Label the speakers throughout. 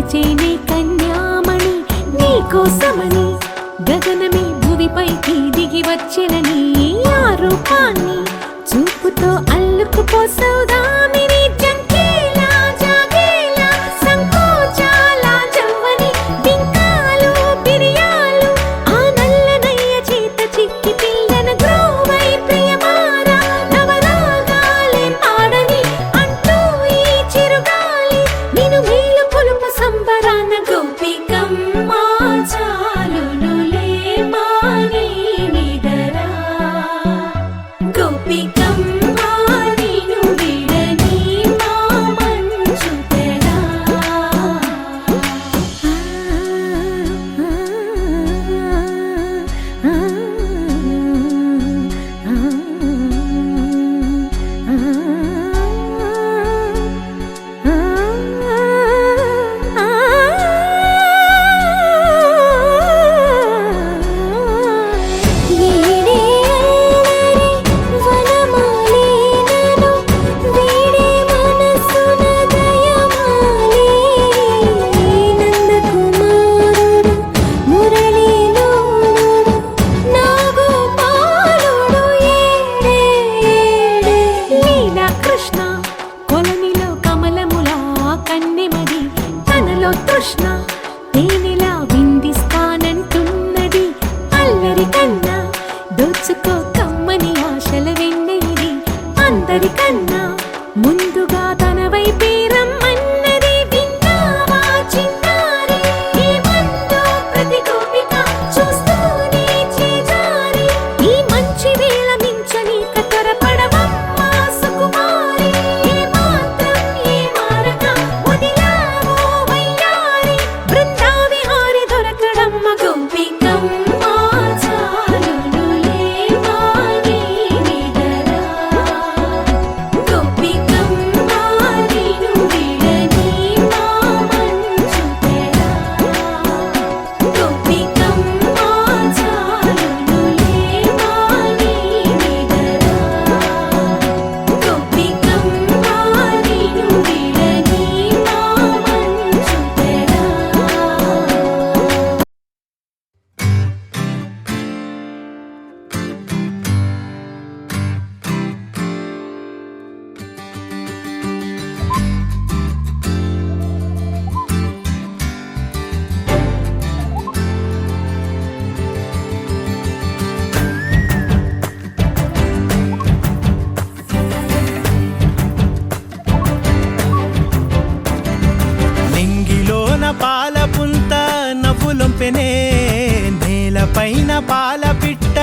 Speaker 1: పిలిచేనే కన్యామణి నీకోసమని గగనమే భువిపైకి దిగి వచ్చినని ఆ రూపాన్ని చూపుతో అల్లుకుపోసౌదామిని జంకేలా జాగేలా సంకోచాల జవ్వని బింకాలు బిరియాలు ఆ నల్లనయ్య చేత చిక్కి పిల్లన గ్రోవై ప్రియమారా నవరాగాలే పాడని అంటూ ఈ చిరుగాలి నిన్ను మేలు పొలుపు సంబరాన గోపికమ్మ చాలునులే మాని నిదరా గోపికమ్మ నిన్ను విడని మా మంచు తెరా తృష్ణ తేనెలా విందిస్తానంటున్నది అల్లరి కన్నా దోచుకో కమ్మని ఆశల వెన్నెయిది అందరికన్నా ముందుగా తన వైపే రమ్మన్నది విన్నావా చిన్నారి ఈ మందో ప్రతి గోపిక చూస్తూనే చేజారి ఈ మంచి వేళ మించని కతరపడవమ్మ సుకుమారి ఏ మాత్రం ఏ మారక వదిలావో వయ్యారి బృందావిహారి దొరకడమ్మ గోపికమ్మ చాలునులే మాని నిదరా గోపికమ్మ నిన్ను విడని మా మంచు తెరా గోపికమ్మ చాలునులే మాని నిదరా గోపికమ్మ నిన్ను విడని మా మంచు తెరా
Speaker 2: నింగిలోన పాల పుంత నవ్వులొంపెనే నేలపైన పాల పిట్ట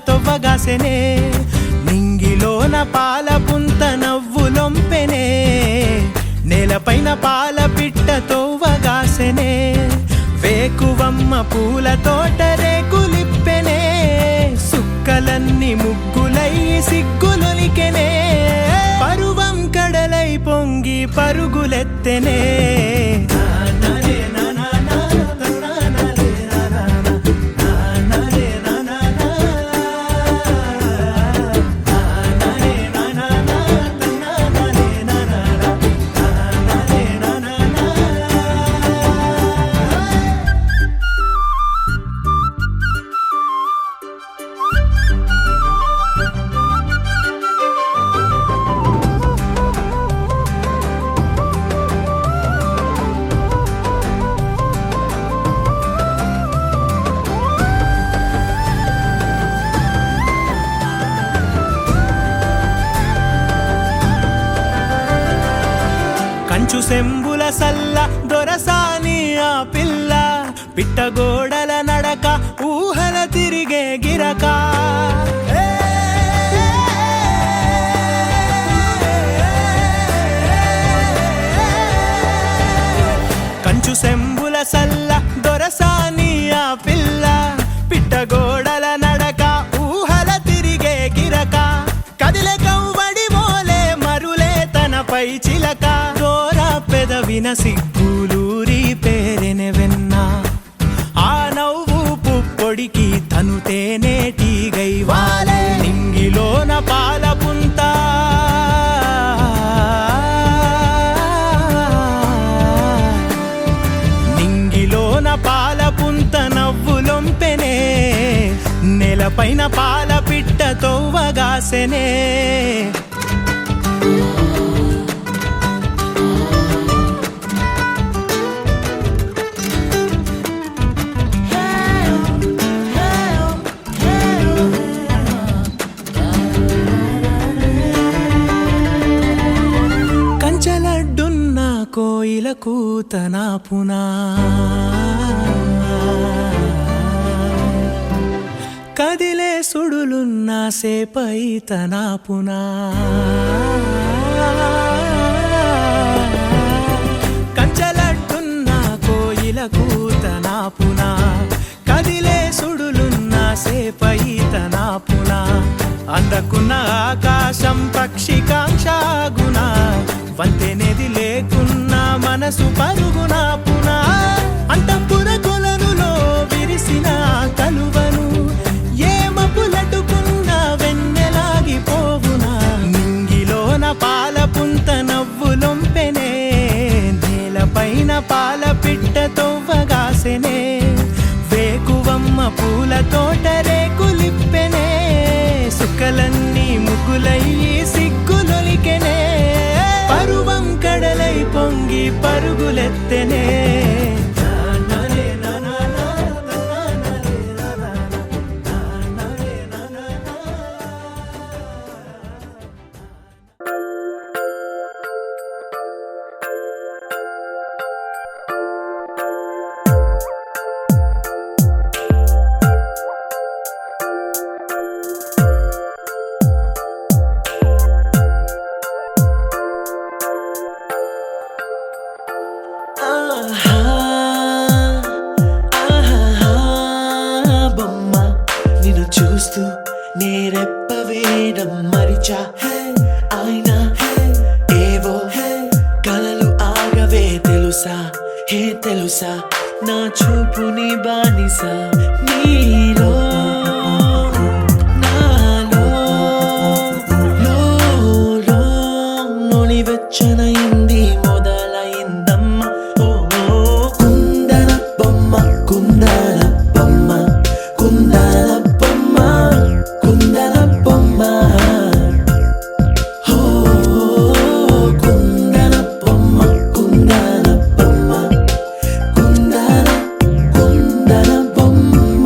Speaker 2: తొవ్వగాసెనే నింగిలోన పాల పుంత నవ్వులొంపెనే నేలపైన పాల పిట్ట తొవ్వగాసెనే వేకువమ్మ పూల తోట రేకులిప్పెనే సుక్కలన్నీ ముగ్గులై సిగ్గులొలికెనే పరువం కడలై పొంగి పరుగులెత్తెనే కంచు సెంబుల సల్ల దొరసాని ఆ పిల్ల పిట్టగోడల నడక ఊహల తిరిగే గిరక కంచు సెంబుల సల్ల దొరసాని ఆ పిల్ల పిట్టగోడల నడక ఊహల తిరిగే గిరక కదిలే కవ్వడి మోలే మరులే తనపై చిలక దోర పెదవిన సిగ్గులూరి పేరెనె వెన్న ఆ నవ్వు పుప్పొడికి తను తేనేటిగై వాలే నింగిలోన పాల పుంత తోవగాసెనే కంచలడ్డున్న కోయిల కూతనాపునా కదిలే సుడులున్న సేపై తనాపునా కంచలడ్డున్న కోయిల కూతనాపునా కదిలే సుడులున్న సేపై తనాపునా అందకున్న ఆకాశం పక్షికాంక్షాగుణ వంతెనేది లేకున్న మనసు పరుగునా పునా అంతఃపుర కొలనులో విరిసిన కలువను ఏమపులటుకున్న వెన్నెలాగిపోవునా నింగిలోన పాల పుంత నవ్వులొంపెనే నేలపైన పాల పిట్ట తొవ్వగాసెనే వేకువమ్మ పూల తోట రేకులిప్పెనే సుక్కలన్నీ ముగ్గులయ్యి సిగ్గులొలికెనే పరువం కడలై పొంగి పరుగులెత్తెనే
Speaker 3: బొమ్మ నిన్ను చూస్తూ నేరెప్ప వేయడం మరిచా అయినా ఏవో కలలు ఆగవే తెలుసా తెలుసా నా చూపుని బానిసా నీలో నాలో లో నొలి వెచ్చనైంది మొదలైందమ్మ ఓ కుందన బొమ్మ కుందన బొమ్మ కుందన బొమ్మ కుందన బొమ్మ ఓ కుందన బొమ్మ కుందన బొమ్మ కుందన బొమ్మ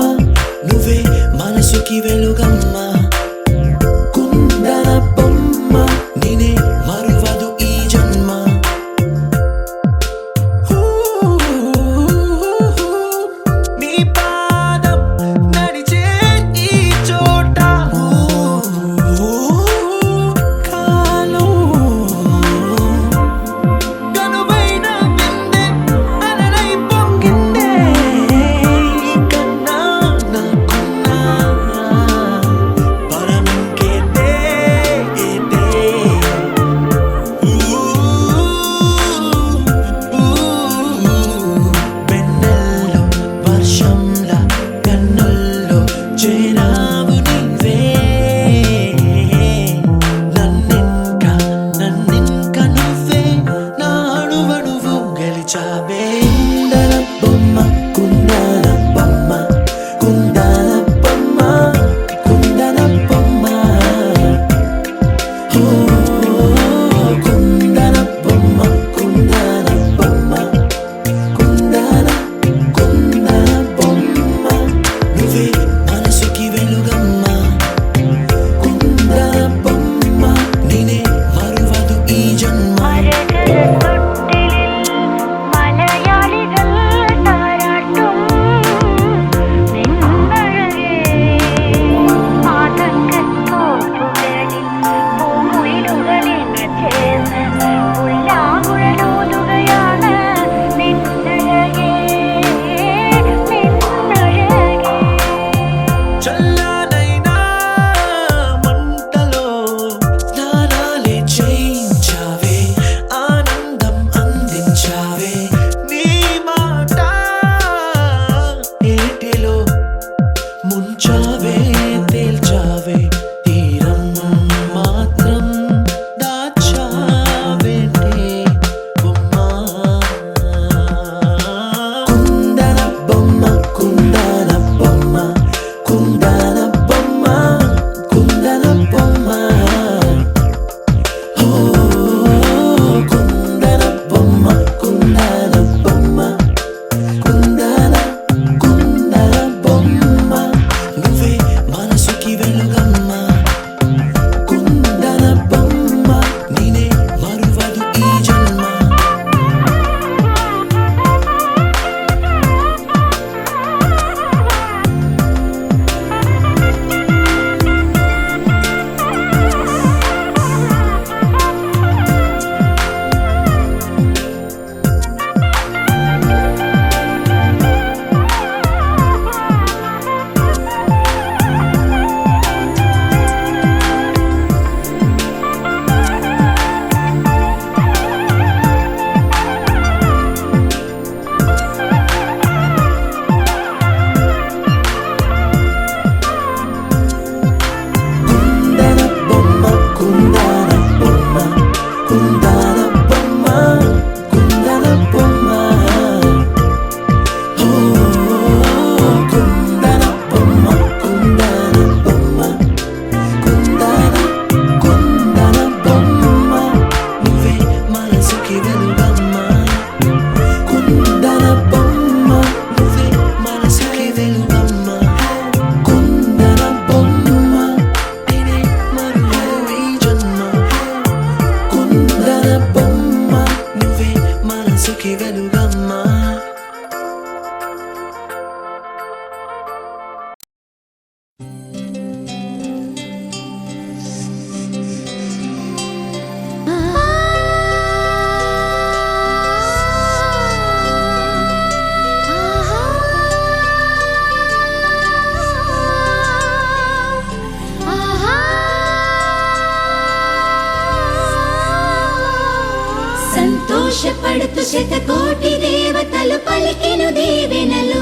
Speaker 1: సంతోషపడుతూ శతకోటి దేవతలు పలికెను దీవెనలు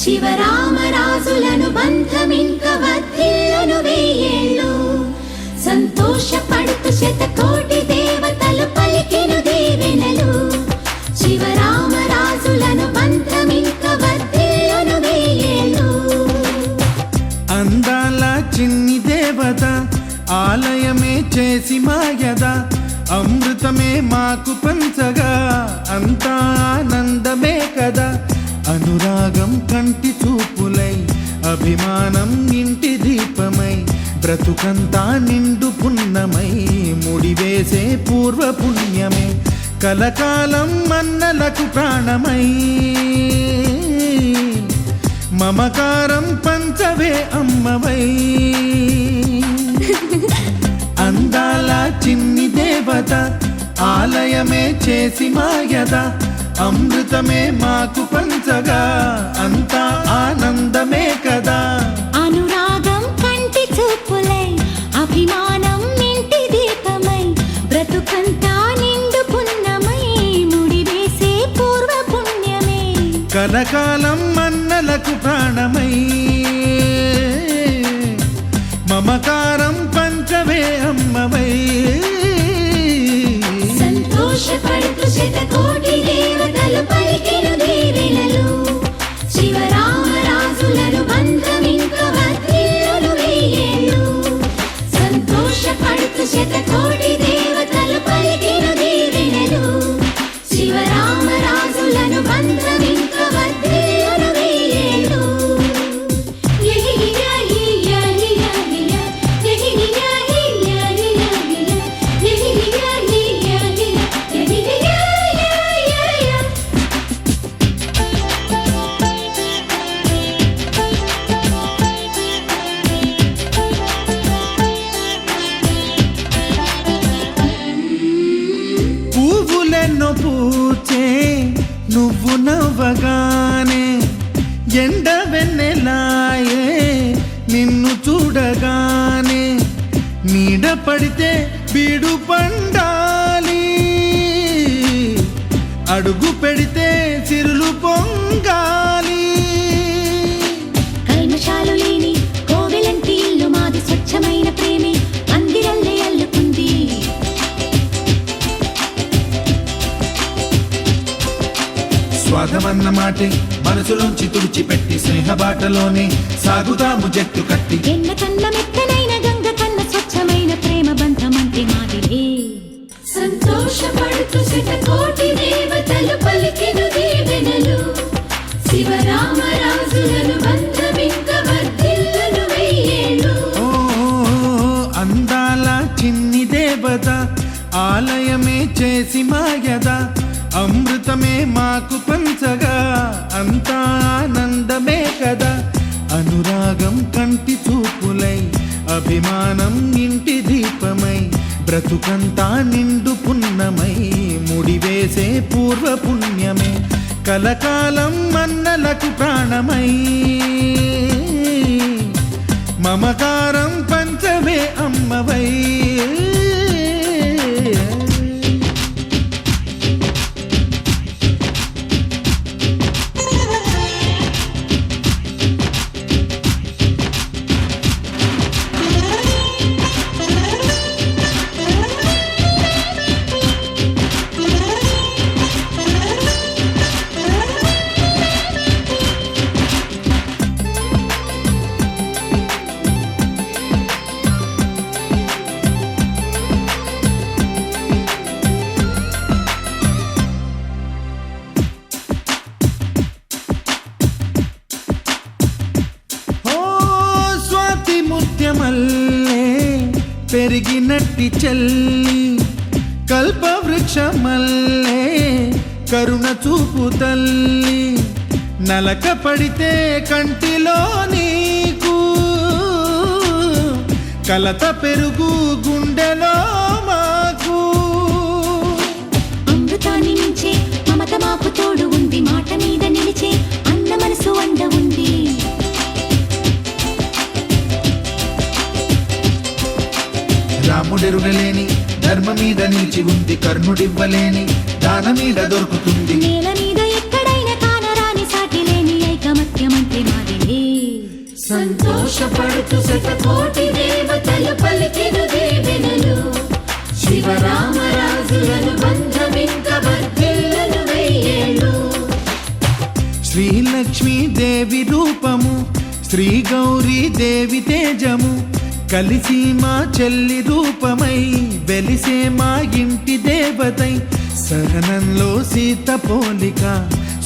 Speaker 1: శివరామరాజులను బంధమింక వర్ధిల్లును వెయ్యేళ్ళు సంతోషపడుతూ శతకోటి దేవతలు పలికెను దీవెనలు శివరామరాజులను బంధమింక వర్ధిల్లును వెయ్యేళ్ళు
Speaker 2: అందాల చిన్ని దేవత ఆలయమే చేసి మాయద అమృతమే మాకు పంచగా అంతా ఆనందమే కదా అనురాగం కంటి చూపులై అభిమానం ఇంటి దీపమై బ్రతుకంతా నిండు పున్నమై ముడివేసే పూర్వ పుణ్యమే కలకాలం మన్నలకు ప్రాణమై మమకారం పంచవే అమ్మవై అందాల చిన్ని దేవత ఆలయమే చేసి మాయద అమృతమే మాకు పంచగా అంతా ఆనందమే కదా
Speaker 1: అనురాగం కంటి చూపులై అభిమానం ఇంటి దీపమై బ్రతుకంతా నిండు పున్నమై ముడివేసే పూర్వ పుణ్యమే
Speaker 2: కలకాలం మన్నలకు ప్రాణమై మమకారం పంచవే అమ్మవై
Speaker 1: సంతోషపడుతూ శతకోటి దేవతలు పలికెను దీవెనలు శివరామరాజులను బంధమింక వర్ధిల్లును వెయ్యేళ్ళు సంతోషపడుతూ శతకోటి దేవతలు పలికెను దీవెనలు శివరామరాజులను బంధమింక వర్ధిల్లును వెయ్యేళ్ళు
Speaker 2: పువ్వులెన్నో పూచే నువ్వు నవ్వగానే ఎండ వెన్నెలాయే నిన్ను చూడగానే నీడ పడితే బీడు పండాలి అడుగు పెడితే సిరులు పొంగాలి
Speaker 1: కల్మషాలు లేని కోవెలంటి ఇల్లు మాది స్వచ్ఛమైన ప్రేమే అందిరల్లే అల్లుకుంది
Speaker 2: స్వాగమన్న మాటే మనసులోంచి తుడిచిపెట్టి స్నేహబాటలోనే సాగుతాము జట్టు కట్టి
Speaker 1: ఎన్న కన్న మెత్తనైన గంగ కన్న స్వచ్ఛమైన ప్రేమ బంధమంటే మాదిలే సంతోషపడుతూ శతకోటి దేవతలు పలికెను దీవెనలు శివరామరాజులను బంధమింక వర్ధిల్లును వెయ్యేళ్ళు
Speaker 2: ఓ అందాల చిన్ని దేవత ఆలయమే చేసి మాయద అమృతమే మాకు పంచగా అంతా ఆనందమే కదా అనురాగం కంటి చూపులై అభిమానం ఇంటి దీపమై బ్రతుకంతా నిండు పున్నమై ముడివేసే పూర్వ పుణ్యమే కలకాలం మన్నలకు ప్రాణమై మమకారం పంచవే అమ్మవై మల్లె పెరిగినట్టి చెల్లి కల్పవృక్షమల్లే కరుణ చూపు తల్లి నలక పడితే కంటిలో నీకు కలత పెరుగు గుండెలో మాకు
Speaker 1: అమృతాన్ని మించే మమత మాకు తోడు ఉంది మాట మీద నిలిచే అన్న మనసు అండ ఉంది
Speaker 2: రాముడెరుగలేని ధర్మ మీద నిలిచి ఉంది కర్ణుడివ్వలేని దానమీద దొరుకుతుంది.
Speaker 1: నేల మీద ఎక్కడైనా కానరాని సాటి లేని ఐకమత్యమంటే మాదిలే.
Speaker 4: సంతోషపడుతూ శతకోటి దేవతలు పలికెను దీవెనలు, శివరామరాజులను బంధమింక వర్ధిల్లును వెయ్యేళ్ళు.
Speaker 2: శ్రీలక్ష్మీదేవి రూపము, శ్రీ గౌరీ దేవి తేజము, కలిసి మా చెల్లి రూపమై వెలిసే మా ఇంటి దేవతై. సహనంలో సీత పోలిక,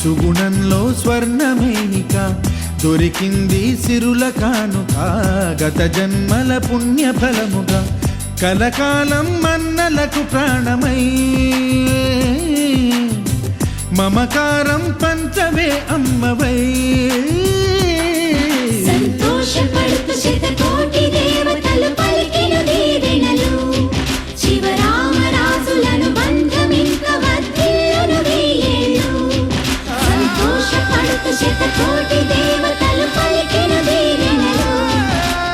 Speaker 2: సుగుణంలో స్వర్ణమేనిక, దొరికింది సిరుల కానుక గత జన్మల పుణ్య ఫలముగా. కలకాలం మన్నలకు ప్రాణమై మమకారం పంచవే అమ్మవై.
Speaker 1: సంతోషపడుతూ శతకోటి దేవతలు పలికిన దీవెనలు, శివరామరాజులను బంధమింక వర్ధిల్లును వెయ్యేళ్ళు. సంతోషపడుతూ శతకోటి దేవతలు పలికిన దీవెనలు,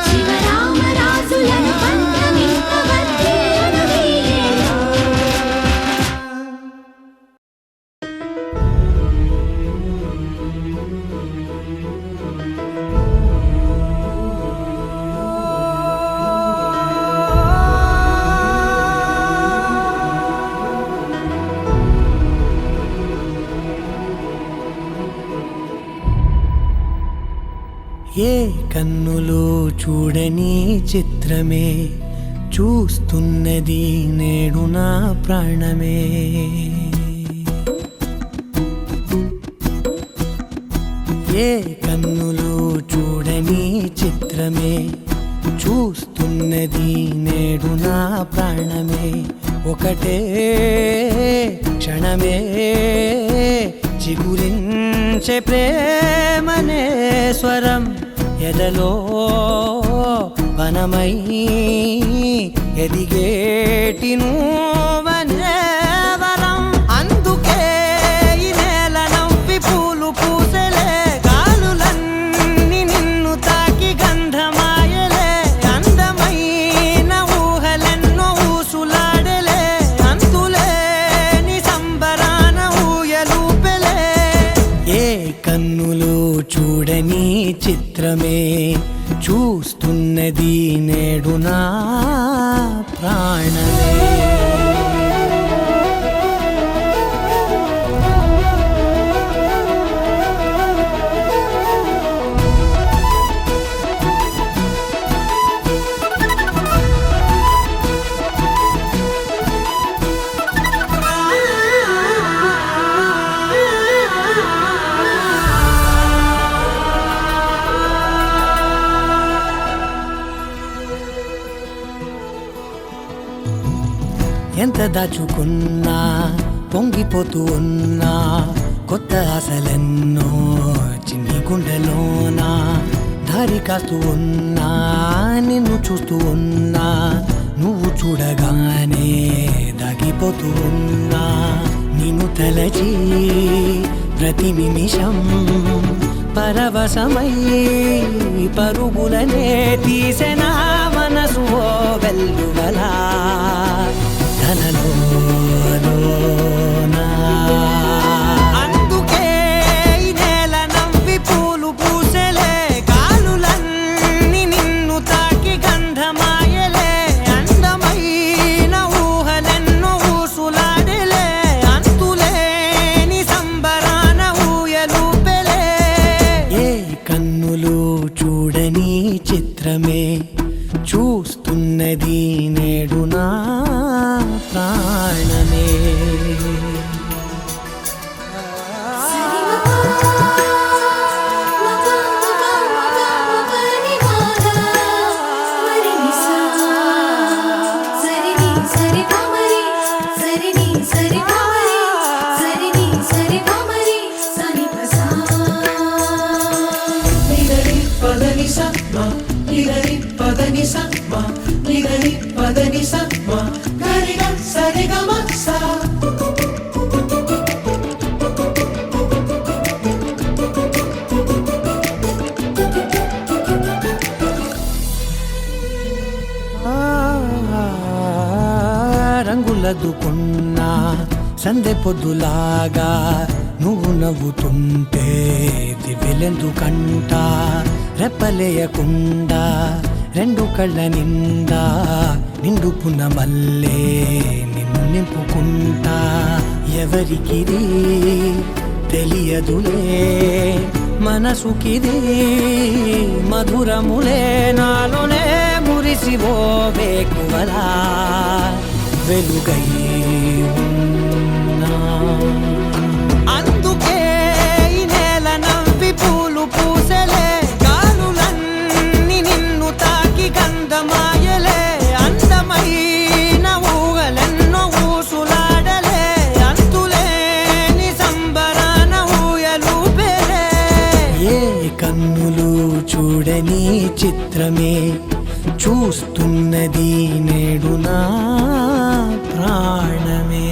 Speaker 1: శివరామరాజులను బంధమింక వర్ధిల్లును వెయ్యేళ్ళు.
Speaker 3: ఏ కన్నులో చూడని చిత్రమే చూస్తున్నది నేడు నా ప్రాణమే. ఏ కన్నులో చూడని చిత్రమే చూస్తున్నది నేడు నా ప్రాణమే. ఒకటే క్షణమే చిగురించే ప్రేమనే స్వరం ఎదలో వనమై ఎదిగేటి నువ్వనే వరం. అందుకే ఈ నేల నవ్వి పూలు పూసలే, గాలులన్నీ నిన్ను తాకి గంధమాయలే. అందమైన ఊహలెన్నో ఊసులాడలే, అంతులేని సంబరాన ఊయలూపెలే. ఏ కన్నులో చూడని చిత్రమే చూస్తున్నది నేడు నా ప్రాణమే. ఎంత దాచుకున్నా పొంగిపోతూ ఉన్నా, కొత్త ఆశలెన్నో చిన్ని గుండెలోనా. దారి కాస్తూ ఉన్నా, నిన్ను చూస్తూ ఉన్నా, నువ్వు చూడగానే దాగిపోతూ ఉన్నా. నిన్ను తలచి ప్రతి నిమిషం పరవశమై పరుగులనే తీసెనా మనసు ఓ వెల్లువలా. అందుకే ఈ నేల నవ్వి పూలు పూసలే, గాలులన్నీ నిన్ను తాకి గంధమాయలే. అందమైన ఊహలెన్నో ఊసులాడలే, అంతులేని సంబరాన ఊయలూపెలే. ఏ కన్నులు చూడని చిత్రమే చూస్తున్నది నేడు నా ప్రాణమే. రంగులదుకున్నా సందె పొద్దులాగా నువ్వు నవ్వుతుంటే దివ్వెలెందుకంట రెప్పలేయకుండా రెండు కళ్ళ నిండా నిండుకున్న మల్లే నిన్ను నింపుకుంటా ఎవరికిది తెలియదులే మనసుకిది మధురములే నాలోనే మురిసివో వేకువలా వెలుగై ఉన్నా. అందుకే ఈ నేల నవ్వి పూలు పూసెలే గాలులన్నీ నిన్ను తాకి గంధమాయలే అందమైన ఊగలెన్నో ఊసులాడలే అంతులేని సంబరాన ఊయలూపెలే ఏ కన్నులు చూడని చిత్రమే చూస్తున్నది నేడు నా ప్రాణమే.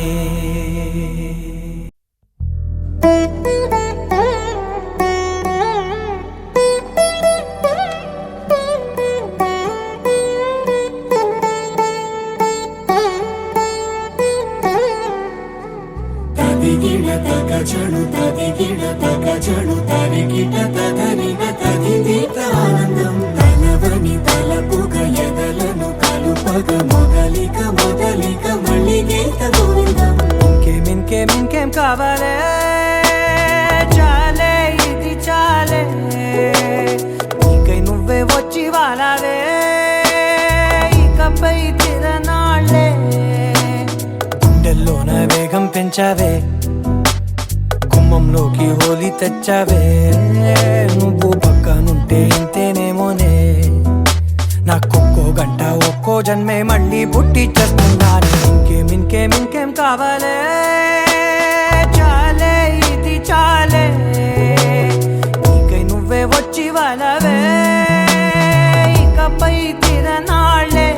Speaker 5: తదిగిడ తగజడు తదిగిడ తగజడు తరిగిట తదరిన తదిదీత ఆనందం తలవని తలపుగ ఎదలను కలుపగ మొదలిక మొదలిక మళ్ళీ గీత గోవిందం.
Speaker 3: ఇంకేం కావాలే చాలే ఇది చాలే నీకై నువ్వే వచ్చి వాలావే ఇకపై తిరనాళ్ళే గుండెల్లోన వేగం పెంచావే గుమ్మంలోకి హోలీ తెచ్చావే నువ్వు పక్కనుంటే ఇంతేనేమోనే నాకొక్కో గంట ఒక్కో జన్మే మళ్ళీ పుట్టి చేస్తున్నాను. ఇంకేం కావాలే చాలే ఇది చాలే నీకై నువ్వే వచ్చి వాళ్ళవే ఇకపై తిరనాళ్ళే.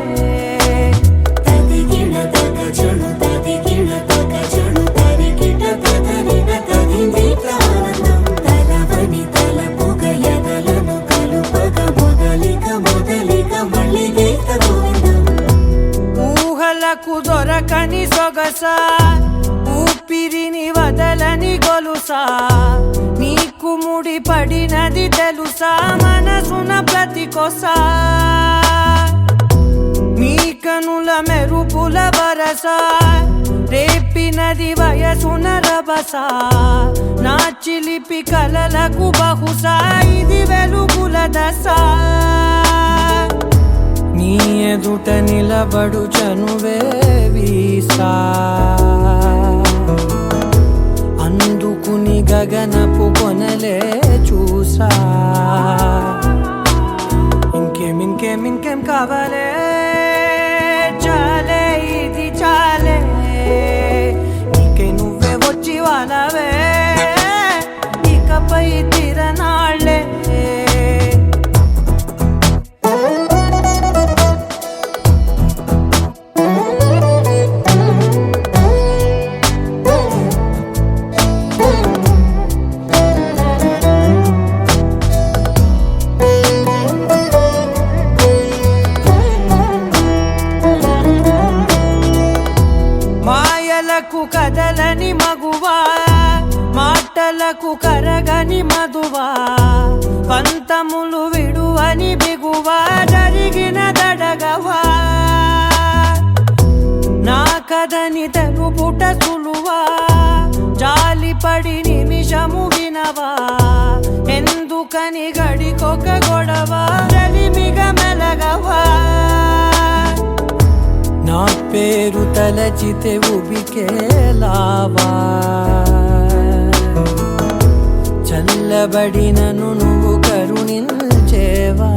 Speaker 5: తదిగిడ తగజడు తదిగిడ తగజడు తరిగిట తదరిన తదిదీత ఆనందం తలవని తలపుగ ఎదలను కలుపగ మొదలిక మొదలిక మళ్ళీ గీత గోవిందం.
Speaker 3: ఊహలకు దొరకని సొగసా ఊపిరిని వదలని గొలుసా నీకు ముడి పడినది తెలుసా మనసున ప్రతి కొసా నీ కనుల మెరుపుల వరస రేపినది వయసున రభస నా చిలిపి కలలకు బహుశా ఇది వెలుగుల దశ నీ ఎదుట నిలబడు చనువే వీసా అందుకుని గగనపు కొనలే చూసా. ఇంకేం కావాలే చాలే ఇది చాలే నీకై నువ్వే వచ్చి వాళ్ళవే ఇకపై తిరనాళ్ళే. మాయలకు కదలని మగువా మాటలకు కరగని మధువా పంతములు విడువని బిగువా జరిగిన దడగవా నా కథని తెలుపుట సులువా జాలిపడి నిమిషము వినవా ఎందుకని గడికొక గొడవ రవిమిగ మెలగవా నా పేరు తలచితే ఉబికేలావా చల్లబడినను నువ్వు కరుణించేవా.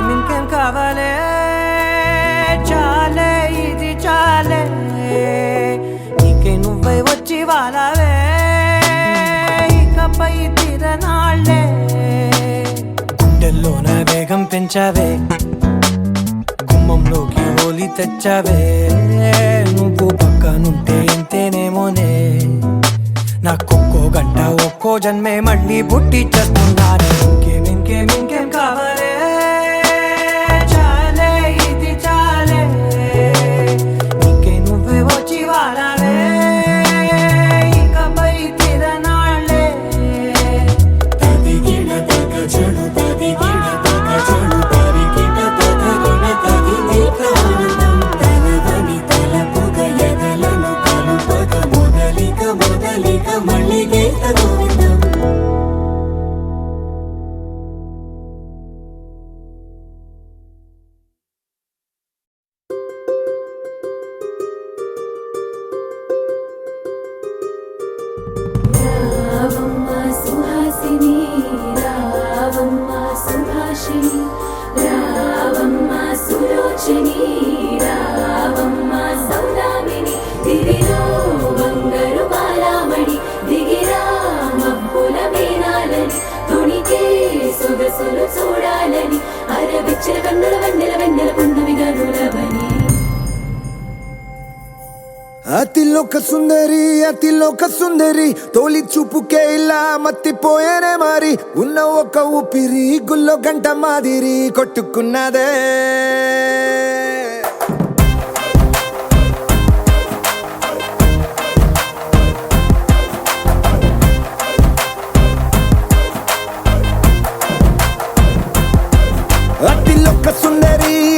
Speaker 3: ఇంకేం కావాలే చాలే ఇది చాలే నీకై నువ్వై వచ్చి వాళ్ళవే ఇకపై తిరనాళ్ళే గుండెల్లోన వేగం పెంచావే గుమ్మంలోకి హోలీ తెచ్చావే నువ్వు పక్కనుంటే ఇంతేనేమోనే నాకొక్కో గంట ఒక్కో జన్మే మళ్ళీ పుట్టి చేస్తున్నాను. ఇంకేం కావాలే చాలే ఇది చాలే
Speaker 4: వర్షిణి రావమ్మ సౌదామిని దివిలో బంగారు బాలామణి దిగిరా మబ్బుల మేనాలని తుణికే సొగసులు చూడాలని అరవిచ్చిన కన్నుల వెన్నెల వెన్నెల పున్నమి గనులవని
Speaker 6: అతిలోక సుందరి తోలి చూపుకే ఇలా మత్తిపోయేనే మారి ఉన్న ఒక ఊపిరి గుల్లో గంట మాదిరి కొట్టుకున్నదే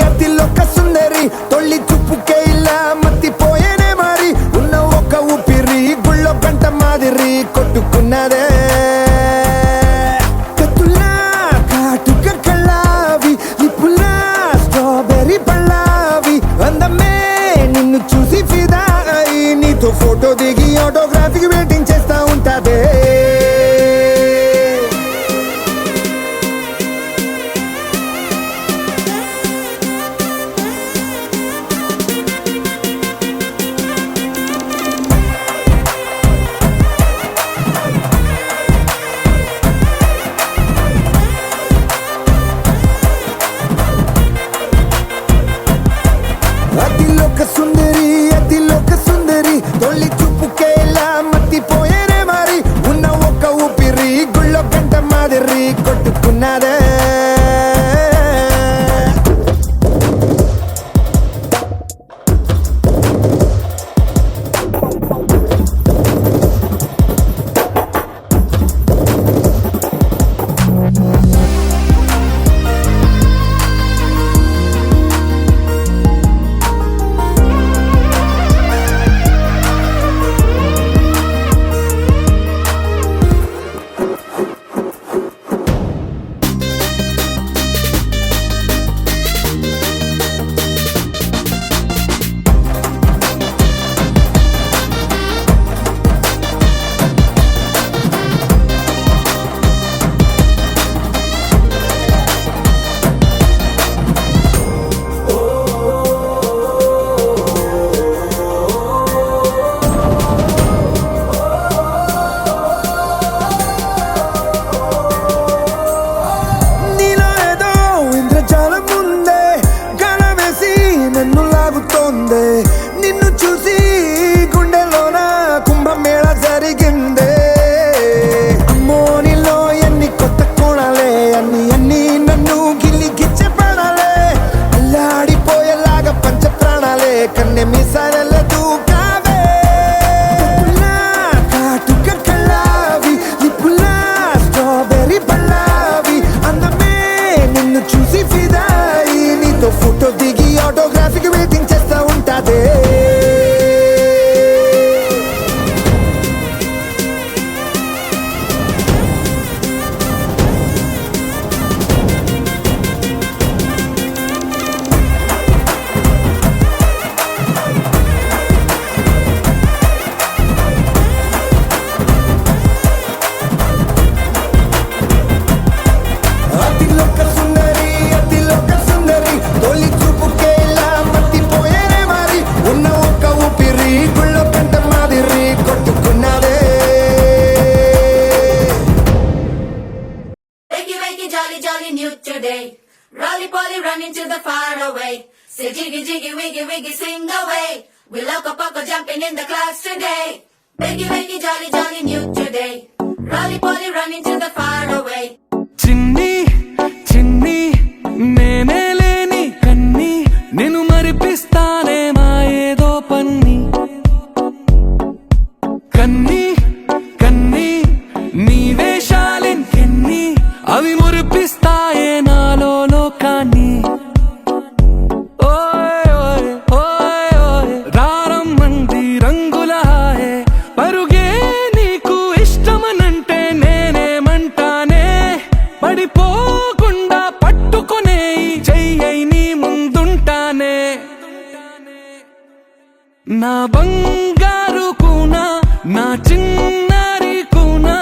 Speaker 6: అతిలోక సుందరి తొలి చూపుకే ఇలా మత్తిపోయేనే మారి ఉన్న ఒక ఊపిరి గుళ్ళో గంట మాదిరి కొట్టుకున్నదే కత్తులా కాటుక కళ్ళావి లిప్పులా స్ట్రాబెర్రీ పళ్ళావి అందమే నిన్ను చూసి ఫిదా అయి నీతో ఫోటో దిగి ఆటోగ్రాఫీకి వెయిటింగ్ చేస్తా ఉంటాదే అతిలోక సుందరి తొలి చూపుకే ఇలా మత్తిపోయేనే మారి ఉన్న ఒక ఊపిరి గుళ్ళో గంట మాదిరి కొట్టుకున్నదే నిన్ను చూసి గుండెలోన కుంభమేళ జరిగిందే అమ్మో నీలో ఎన్ని కొత్త కోణాలే అన్ని నన్ను గిల్లి గిచ్చే ప్రాణాలే అల్లాడిపోయేలాగా పంచ ప్రాణాలే కన్నె మీసాల దూకావే కాటుక కళ్ళావి లిప్పులా స్ట్రాబెర్రీ పళ్ళావి అందమే నిన్ను చూసి ఫిదాయి నీతో ఫోటో దిగి ఆటోగ్రాఫీకి వెయిటింగ్ చేస్తా ఉంటాదే అతిలోక సుందరి తొలి చూపుకే ఇలా మత్తిపోయేనే మారి ఉన్న ఒక ఊపిరి గుళ్ళో గంట మాదిరి కొట్టుకున్నదే
Speaker 4: Wakey, wakey, jolly, jolly, new today. Rolly poly, running to the far away. Say jiggy, jiggy, wiggy, wiggy, sing away. We loco poco jumping in the clouds today. Wakey, wakey, jolly, jolly, new today. Rolly poly, running to the far away.
Speaker 3: చిన్ని చిన్ని నేనే లేని కన్ని నేను మరిపిస్తానే మా ఏదో పన్ని కన్ని కన్ని నీ వేషాలెన్ని అవి మురిపిస్తాయే నాలో లోకాన్ని ఓయ్ ఓయ్ ఓయ్ ఓయ్ రారమ్మంది రంగుల హాయే పరుగే నీకు ఇష్టమనంటే నేనేమంటానే పడిపోకుండా పట్టుకునే చెయ్యై నీ ముందుంటానే నా బంగారు కూనా నా చిన్నారి కూనా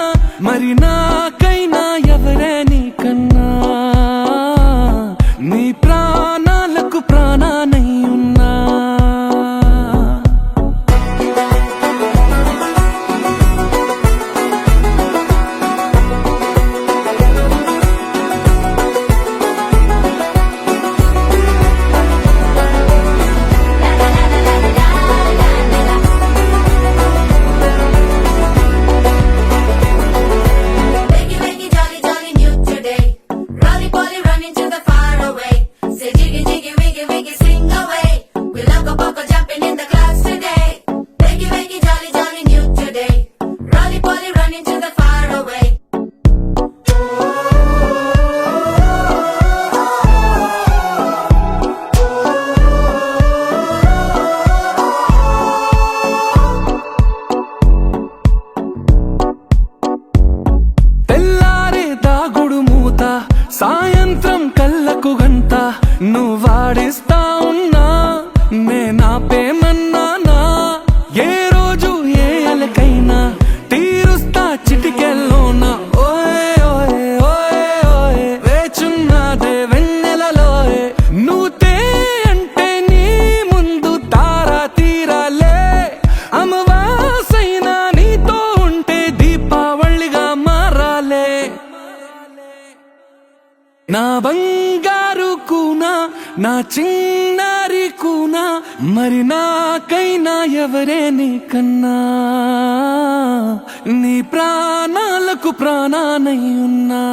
Speaker 3: మరి నాకైనా ఎవరే నీకన్నా నీ ప్రాణాలకు ప్రాణాన చిన్నారి కూనా మరి నాకైనా ఎవరే నీకన్నా నీ ప్రాణాలకు ప్రాణానై ఉన్నా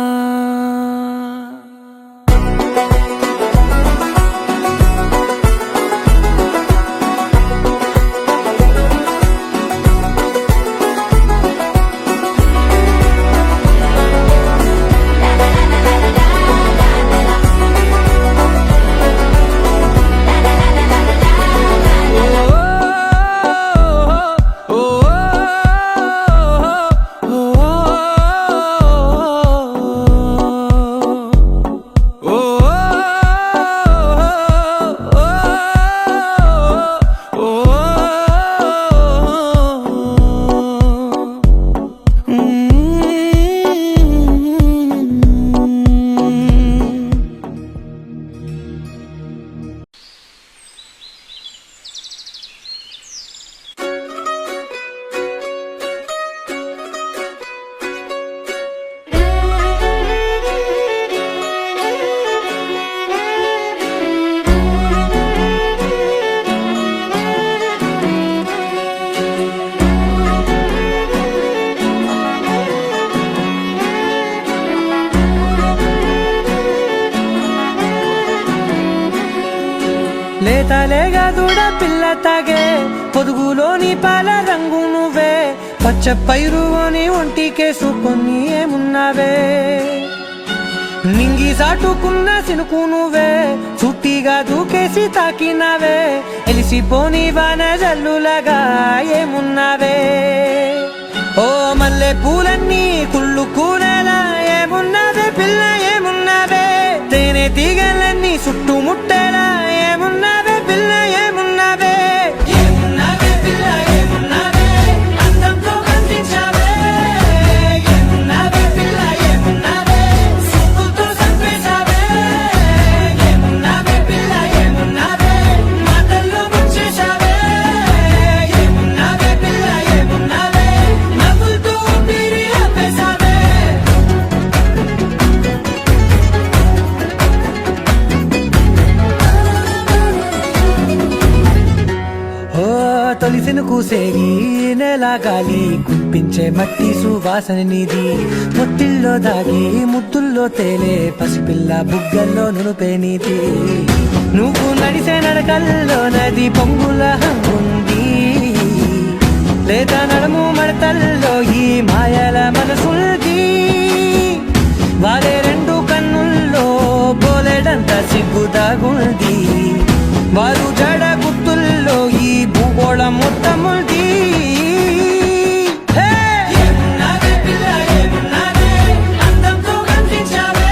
Speaker 7: లేతలేగా దూడ పిల్ల తాగే పొదుగులోని పాల రంగు నువ్వే పచ్చ పైరుని ఒంటికేసుకొని ఏమున్నావే నింగి సాటుకున్న సినుకు నువ్వే చుట్టిగా దూకేసి తాకినావే ఎలిసిపోని వాన జల్లులాగా ఏమున్నావే ఓ మల్లె పూలన్నీ కుళ్ళు కూరలా ఏమున్నావే పిల్ల ఏమున్నావే తేనె తీగలన్నీ చుట్టుముట్టేలా ఏమున్నావే పిల్ల ఏమున్నావే ఏమున్నావే పిల్ల ఏమున్నావే అందంతో కనిపించావే ఏమున్నావే పిల్ల ఏమున్నావే సిగ్గుతో చంపేశావే ఏమున్నావే పిల్ల ఏమున్నావే మాటల్లో ముంచేశావే ఏమున్నావే పిల్ల ఏమున్నావే నవ్వులతో ఊపిరి ఆపేశావే ఓ తొలిసిన కూసేగి నెల గాలి కుప్పించే మట్టి సువాసన నీది ముత్తిల్లో దాగి ముద్దుల్లో తేలే పసిపిల్ల బుగ్గల్లో నునుపే నీది నువ్వు నడిసే నడకల్లో నది పొంగుల హంగుంది లేదా నడుము మడతల్లో ఈ మాయల మనసుల్ది వారే రెండు కన్నుల్లో బోలెడంత సిగ్గుదాగుంది వారు జడ గుర్తుల్లో ఈ భూగోళం మొత్తముంది ఏమున్నావే పిల్ల ఏమున్నావే అందంతో కనిపించావే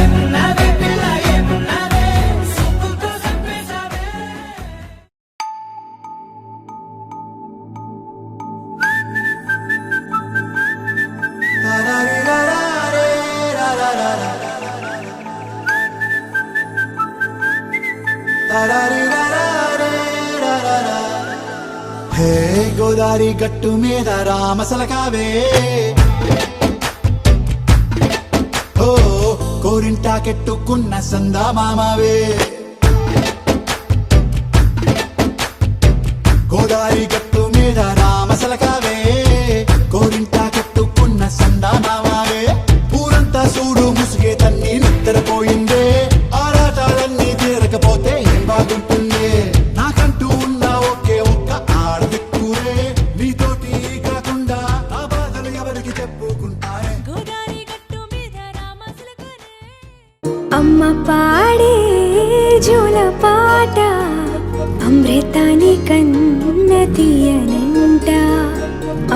Speaker 7: ఏమున్నావే పిల్ల ఏమున్నావే సిగ్గుతో చంపేశావే
Speaker 2: హే గోదారి గట్టు మీద రామసలకావే ఓ కోరింటాకెట్టుకున్న సందా మామావే గోదారి గట్టు మీద రామసలకావే కోరింటాకెట్టుకున్న సందా మామావే ఊరంతా చూడు ముసుగే తన్ని నిద్రపోయిందే ఆరాటాలన్నీ తీరకపోతే ఏం బాగుంటుందే నాకంటూ ఉన్న ఒకే ఒక్క ఆడదిక్కురే నీతోటి కాకుండా నా బాధలు ఎవరికి చెప్పుకుంటారే
Speaker 1: అమ్మ పాడే జోల పాట అమృతాని కన్న తీయనంట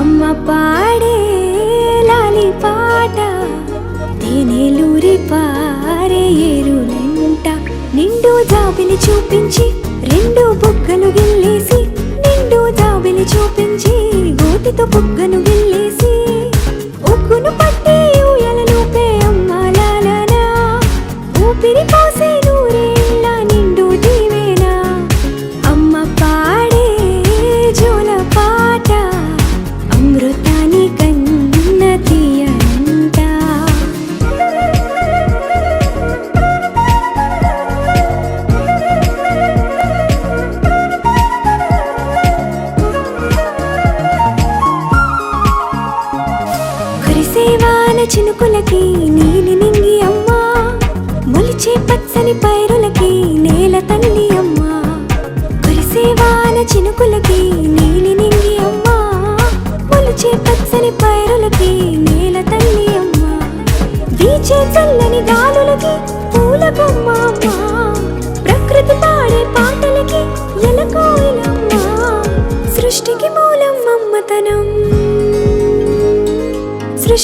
Speaker 1: అమ్మ పాడే లాలి పాట తేనెలూరి పారే ఏరులంట నిండు జాబిలి చూపించి రెండు బుగ్గలు గిల్లేసి నిండు జాబిలి చూపించి గోటితో బుగ్గను గిల్లేసి ఉగ్గును పట్టి ఊయలలోపే అమ్మ లాలనా ఊపిరి పోసే నూరేళ్ళ నిండు దీవేనా అమ్మ పాడే జోల పాట అమృతాని కన్న తీయంట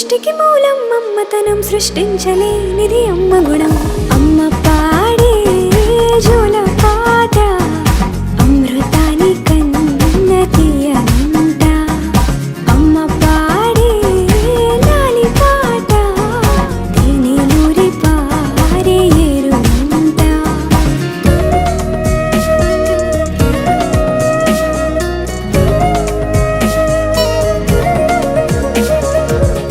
Speaker 8: సృష్టికి మూలం అమ్మతనం, సృష్టించలేనిది అమ్మ గుణం. అమ్మ పాడే జోల పాట అమృతాని కన్న తీయనంట. అమ్మ పాడే లాలి పాట తేనెలూరి పారే ఏరునంట.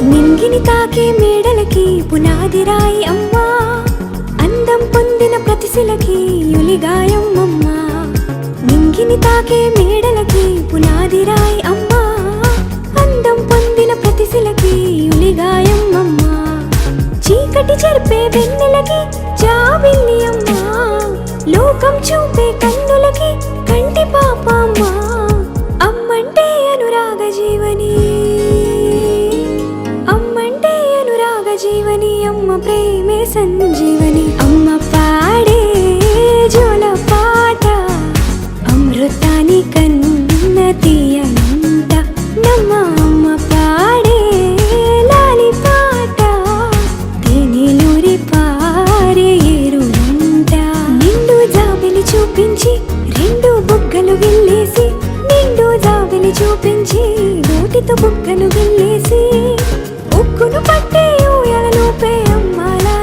Speaker 8: నింగిని తాకే మేడలకి పునాది రాయి అమ్మా, అందం పొందిన ప్రతిశిలకి యులిగాయం అమ్మా. నింగిని తాకే మేడలకి పునాది రాయి అమ్మా, అందం పొందిన ప్రతిశిలకి యులిగాయం అమ్మా. చీకటి చెరిపే వెన్నెలకి జాబిల్లి అమ్మా, లోకం చూపే కన్నులకి కంటి పాప అమ్మా. అమ్మంటే అనురాగ జీవని, అమ్మంటే అనురాగ జీవని, అమ్మ ప్రేమే సంజీవని. అమ్మ పాడే జోల పాట అమృతాని కన్న తీయనంట. నమ్మ అమ్మ పాడే లాలి పాట తేనెలూరి పారే ఏరునంట. నిండు జాబిలి చూపించి రెండు బుగ్గలు గిల్లేసి, నిండు జాబిలి చూపించి నోటితో బుగ్గను గిల్లేసి, ఉక్కును పట్టే ఊయలలోపే అమ్మాలా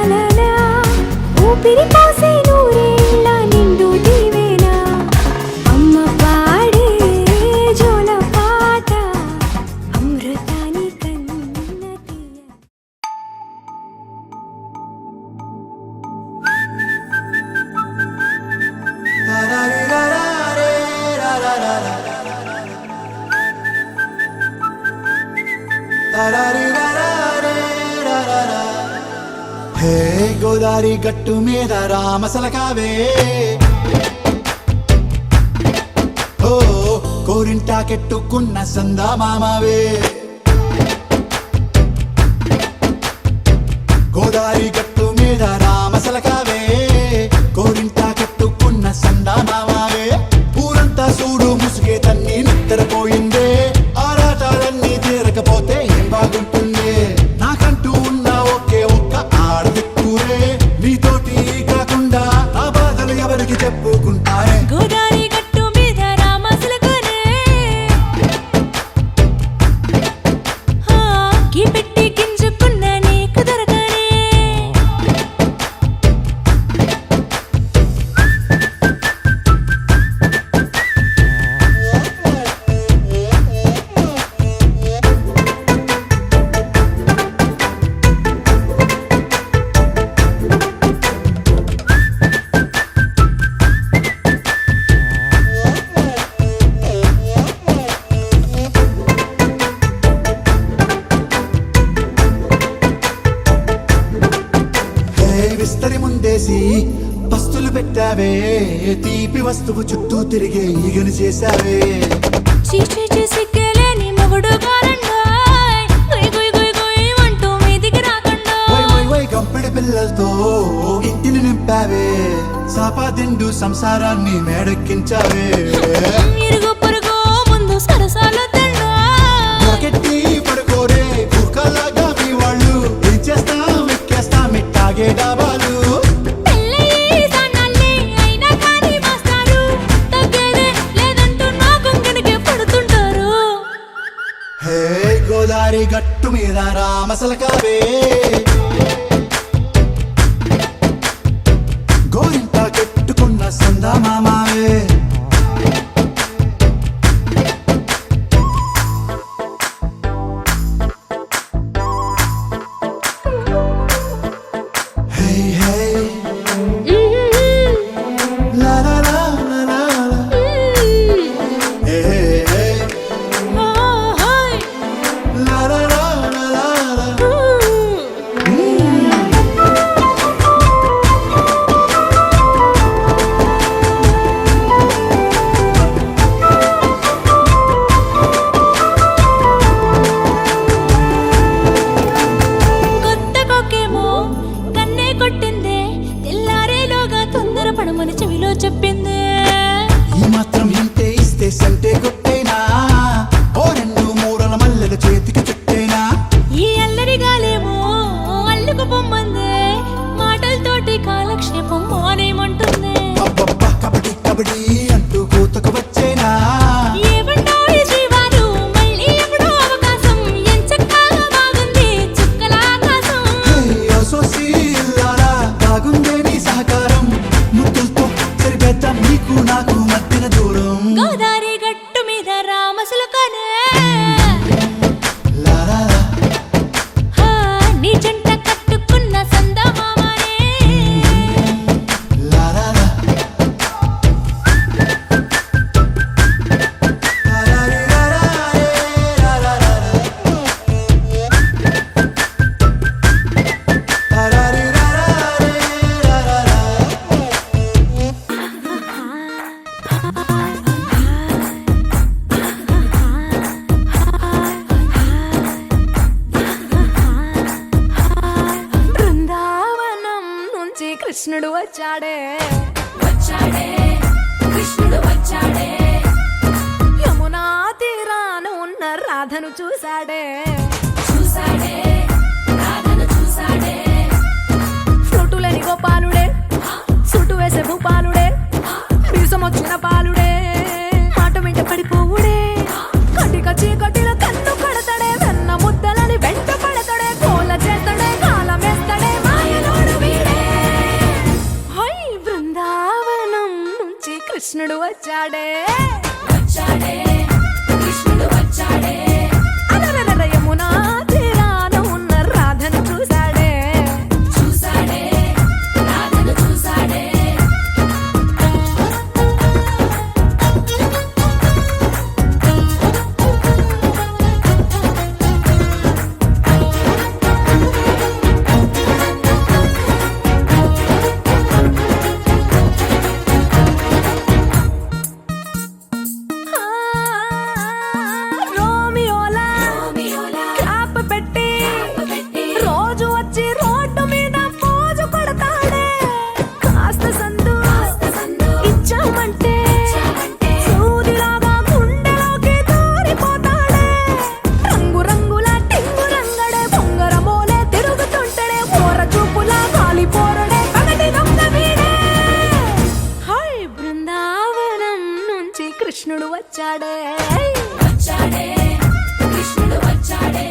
Speaker 8: ఊపిరి పోసే నూరేళ్ళ నిండు దీవేనా. అమ్మ పాడే జోల పాట అమృతాని కన్న తీయ.
Speaker 2: హే గోదారి గట్టు మీద రామసలకావే, ఓ కోరింటాకెట్టుకున్న సందా మామావే. గోదారి గట్టు మీద రామసలకావే, కోరింటాకెట్టుకున్న సందా మామావే. ఊరంతా చూడు ముసుగే తన్ని నిద్రపోయిందే, ఆరాటాలన్నీ తీరకపోతే ఏం బాగుంటుందే. నాకంటూ ఉన్న ఒకే ఒక్క ఆడదిక్కురే, నీతోటి కాకుండా ఆ బాధలు ఎవరికి చెప్పుకుంటారే.
Speaker 8: గోదారి గట్టు మీద రామసలకనే కీ పెట్టి గింజుకున్న నీకు దొరకనే.
Speaker 2: విస్తరి ముందేసి పస్తులు పెట్టావే, తీపి వస్తువు చుట్టూ తిరిగే ఈగను చేశావే.
Speaker 8: చీచి సిగ్గలేని మొగుడు గారండాయ్, గుయ్ గుయ్ గుయ్ గుయ్ అంటూ మీదికి రాకండా.
Speaker 2: వై వై వై గంపెడి పిల్లలతో ఇంటిని నింపావే, సాపాదిండు సంసారాన్ని మేడెక్కించావే.
Speaker 8: ఇరుగు పొరుగు ముందు సరసాలు తండా,
Speaker 2: నాకెట్టి పడుకోరే కుక్కలాగా మీ వాళ్ళు, ఏం చేస్తాం ఎక్కేస్తాం ఇట్టాగే డాబాలు.
Speaker 8: పెళ్ళయి సన్నాళ్ళే అయినా కానీ మాస్తారు, తగ్గేదే లేదంటూ నా కొంగనికే పడుతుంటారు.
Speaker 2: హే గోదారి గట్టు మీద రామసలకావే, గోరింటా కెట్టుకున్న సందా మామావే. హే హే లా లా లా లా లా లా. హే హే లా లా లా లా లా లా.
Speaker 8: వచ్చాడే
Speaker 4: వచ్చాడే కృష్ణుడు వచ్చాడే
Speaker 8: యమునా తీరాన ఉన్న రాధను చూశాడే
Speaker 4: చూసాడే రాధను చూసాడే
Speaker 8: ఫ్లూటులేని గోపాలుడే సుటు వేసే భూపాలుడే వీసమొచ్చిన పాలుడే మాట వెంట పడిపోవుడే కటిక చీకటిలో కన్ను కడతాడే వెన్న ముద్దలని వెంట పడతాడే కోల చేతడే కాలమేస్తాడే మాయలోడు వీడే హై బృందావనం నుంచి కృష్ణుడు వచ్చాడే
Speaker 4: వచ్చాడే కృష్ణుడు వచ్చాడే
Speaker 8: అలరలర యమునా తీరాన ఉన్న రాధను చూశాడే
Speaker 4: చూసాడే రాధను చూసాడే
Speaker 8: ఆ, రోమియోలా
Speaker 4: రోమియోలా
Speaker 8: క్యాప్ పెట్టి
Speaker 4: పెట్టి
Speaker 8: రోజు వచ్చి రోడ్డు మీద పోజు కొడతాడే కాస్త సందు
Speaker 4: సందు
Speaker 8: ఇచ్చామంటే
Speaker 4: ఇచ్చామంటే
Speaker 8: సూదిలాగా గుండెలోకి దూరిపోతాడే రంగు రంగుల టింగు రంగడే బొంగరమోలే తిరుగుతుంటడే పోర చూపులా కాలిపోరడే పగటి దొంగ వీడే హై బృందావనం నుంచి కృష్ణుడు వచ్చాడే
Speaker 4: వచ్చాడే కృష్ణుడు వచ్చాడే